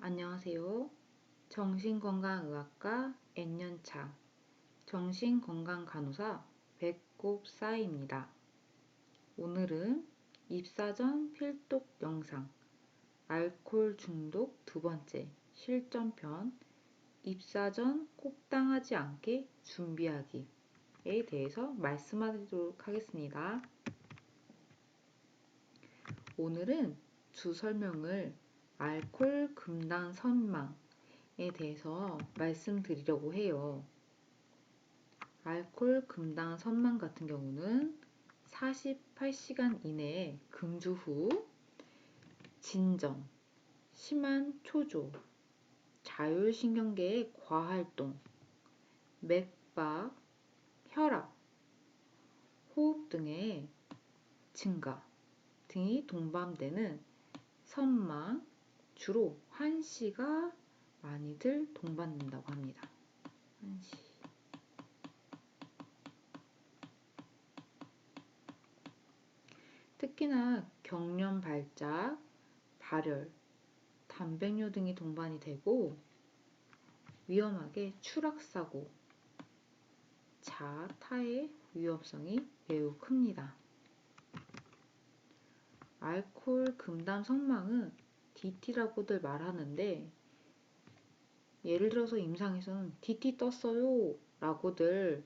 안녕하세요. 정신건강의학과 N년차 정신건강간호사 배꼽사입니다. 오늘은 입사 전 필독 영상 알코올 중독 두 번째 실전편 입사 전 꼭 당하지 않게 준비하기에 대해서 말씀하도록 하겠습니다. 오늘은 주 설명을 알코올 금단 선망에 대해서 말씀드리려고 해요. 알코올 금단 선망 같은 경우는 48시간 이내에 금주 후 진정, 심한 초조, 자율신경계의 과활동, 맥박, 혈압, 호흡 등의 증가 등이 동반되는 선망, 주로 환시가 많이들 동반된다고 합니다. 환시. 특히나 경련 발작, 발열, 담배뇨 등이 동반이 되고 위험하게 추락사고, 자타의 위험성이 매우 큽니다. 알코올 금단 선망은 DT라고들 말하는데 예를 들어서 임상에서는 DT 떴어요 라고들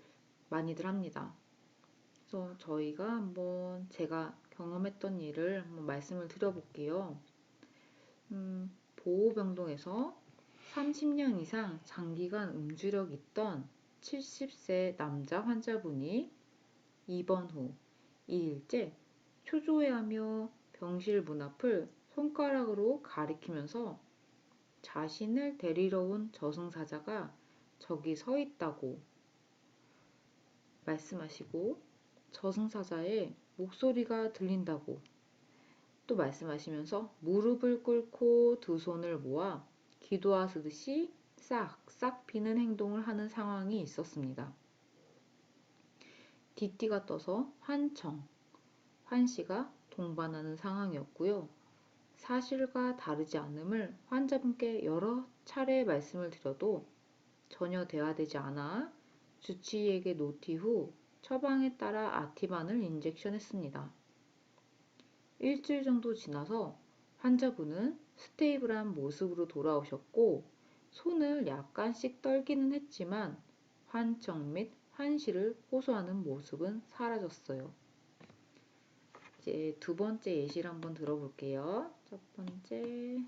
많이들 합니다. 그래서 저희가 한번 제가 경험했던 일을 한번 말씀을 드려볼게요. 보호병동에서 30년 이상 장기간 음주력 있던 70세 남자 환자분이 입원 후 2일째 초조해하며 병실 문 앞을 손가락으로 가리키면서 자신을 데리러 온 저승사자가 저기 서 있다고 말씀하시고 저승사자의 목소리가 들린다고 또 말씀하시면서 무릎을 꿇고 두 손을 모아 기도하듯이 싹싹 비는 행동을 하는 상황이 있었습니다. DT가 떠서 환청, 환시가 동반하는 상황이었고요. 사실과 다르지 않음을 환자분께 여러 차례 말씀을 드려도 전혀 대화되지 않아 주치의에게 노티 후 처방에 따라 아티반을 인젝션했습니다. 일주일 정도 지나서 환자분은 스테이블한 모습으로 돌아오셨고 손을 약간씩 떨기는 했지만 환청 및 환시를 호소하는 모습은 사라졌어요. 이제 두 번째 예시를 한번 들어볼게요. 첫 번째,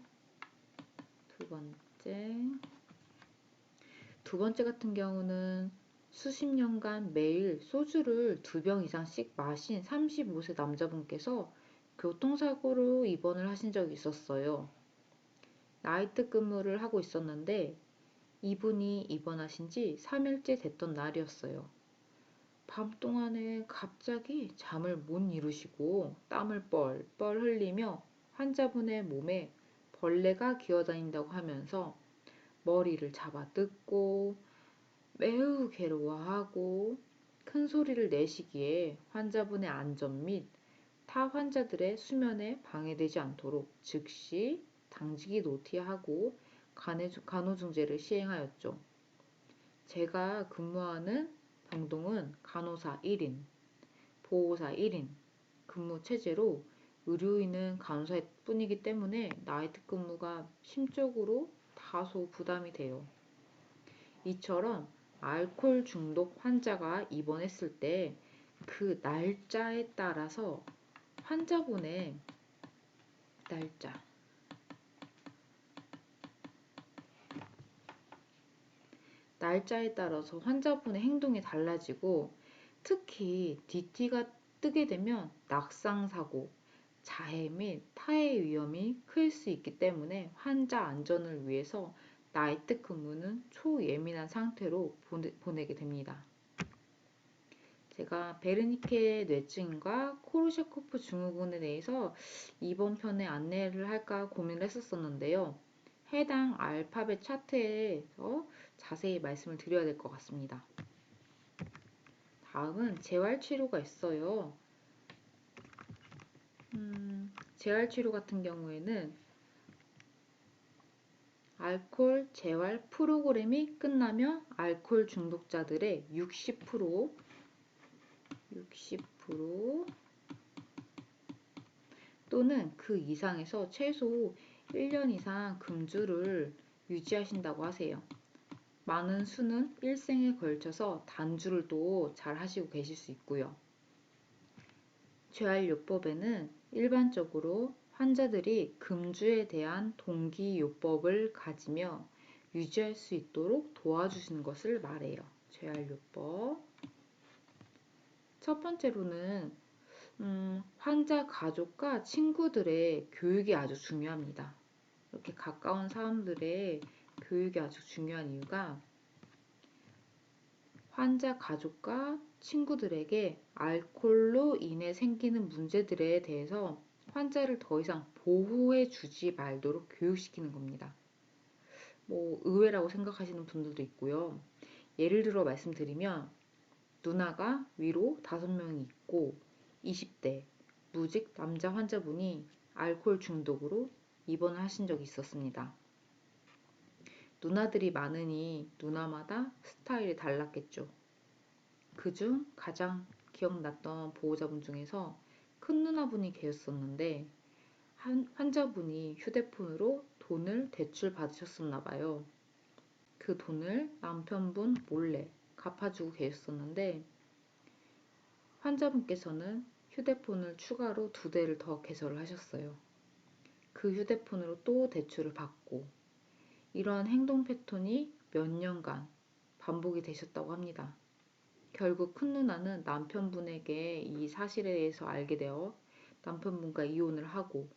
두 번째 같은 경우는 수십 년간 매일 소주를 2병 이상씩 마신 35세 남자분께서 교통사고로 입원을 하신 적이 있었어요. 나이트 근무를 하고 있었는데 이분이 입원하신 지 3일째 됐던 날이었어요. 밤 동안에 갑자기 잠을 못 이루시고 땀을 뻘뻘 흘리며 환자분의 몸에 벌레가 기어다닌다고 하면서 머리를 잡아뜯고 매우 괴로워하고 큰 소리를 내시기에 환자분의 안전 및 타 환자들의 수면에 방해되지 않도록 즉시 당직이 노티하고 간호중재를 시행하였죠. 제가 근무하는 병동은 간호사 1인, 보호사 1인 근무 체제로 의료인은 간호사일 뿐이기 때문에 나이트 근무가 심적으로 다소 부담이 돼요. 이처럼 알코올 중독 환자가 입원했을 때 그 날짜에 따라서 환자분의 날짜에 따라서 환자분의 행동이 달라지고 특히 DT가 뜨게 되면 낙상사고, 자해 및 타해 위험이 클 수 있기 때문에 환자 안전을 위해서 나이트 근무는 초예민한 상태로 보내게 됩니다. 제가 베르니케 뇌증과 코르샤코프 증후군에 대해서 이번 편에 안내를 할까 고민을 했었는데요. 해당 알파벳 차트에서 자세히 말씀을 드려야 될 것 같습니다. 다음은 재활치료가 있어요. 재활치료 같은 경우에는 알코올 재활 프로그램이 끝나면 알코올 중독자들의 60% 또는 그 이상에서 최소 1년 이상 금주를 유지하신다고 하세요. 많은 수는 일생에 걸쳐서 단주를 또 잘 하시고 계실 수 있고요. 재활요법에는 일반적으로 환자들이 금주에 대한 동기요법을 가지며 유지할 수 있도록 도와주시는 것을 말해요. 재활요법. 첫 번째로는 환자 가족과 친구들의 교육이 아주 중요합니다. 이렇게 가까운 사람들의 교육이 아주 중요한 이유가 환자 가족과 친구들에게 알코올로 인해 생기는 문제들에 대해서 환자를 더 이상 보호해 주지 말도록 교육시키는 겁니다. 의외라고 생각하시는 분들도 있고요. 예를 들어 말씀드리면 누나가 위로 5명이 있고 20대 무직 남자 환자분이 알코올 중독으로 입원을 하신 적이 있었습니다. 누나들이 많으니 누나마다 스타일이 달랐겠죠. 그중 가장 기억났던 보호자분 중에서 큰 누나분이 계셨었는데 환자분이 휴대폰으로 돈을 대출 받으셨었나 봐요. 그 돈을 남편분 몰래 갚아주고 계셨었는데 환자분께서는 휴대폰을 추가로 2대를 더 개설을 하셨어요. 그 휴대폰으로 또 대출을 받고 이러한 행동 패턴이 몇 년간 반복이 되셨다고 합니다. 결국 큰 누나는 남편분에게 이 사실에 대해서 알게 되어 남편분과 이혼을 하고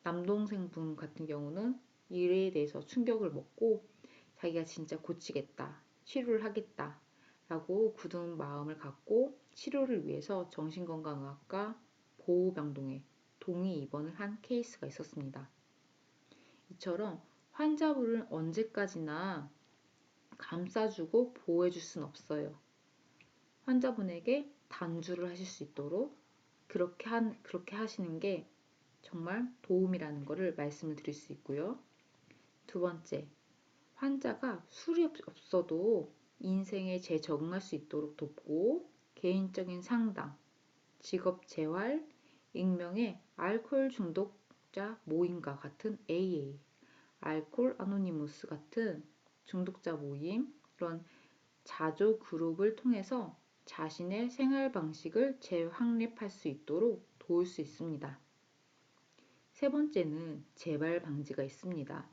남동생분 같은 경우는 일에 대해서 충격을 먹고 자기가 진짜 고치겠다, 치료를 하겠다 라고 굳은 마음을 갖고 치료를 위해서 정신건강의학과 보호병동에 동의 입원을 한 케이스가 있었습니다. 이처럼 환자분을 언제까지나 감싸주고 보호해줄 순 없어요. 환자분에게 단주를 하실 수 있도록 그렇게 하시는 게 정말 도움이라는 것을 말씀을 드릴 수 있고요. 두 번째, 환자가 술이 없어도 인생에 재적응할 수 있도록 돕고 개인적인 상담, 직업 재활, 익명의 알코올 중독자 모임과 같은 AA, 알코올 아노니머스 같은 중독자 모임, 이런 자조 그룹을 통해서 자신의 생활 방식을 재확립할 수 있도록 도울 수 있습니다. 세 번째는 재발 방지가 있습니다.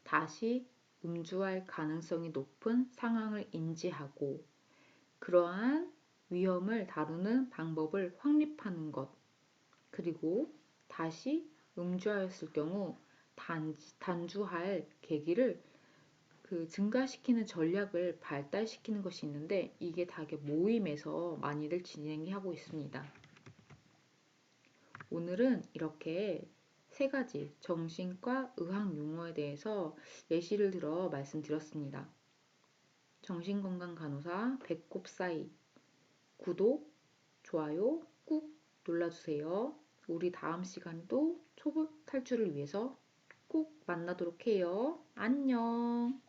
다시 음주할 가능성이 높은 상황을 인지하고 그러한 위험을 다루는 방법을 확립하는 것, 그리고 다시 음주하였을 경우 단주할 계기를 증가시키는 전략을 발달시키는 것이 있는데 이게 다 모임에서 많이들 진행하고 있습니다. 오늘은 이렇게 3가지 정신과 의학 용어에 대해서 예시를 들어 말씀드렸습니다. 정신건강간호사 배꼽사이 구독, 좋아요 꾹 눌러주세요. 우리 다음 시간도 초보 탈출을 위해서 꼭 만나도록 해요. 안녕.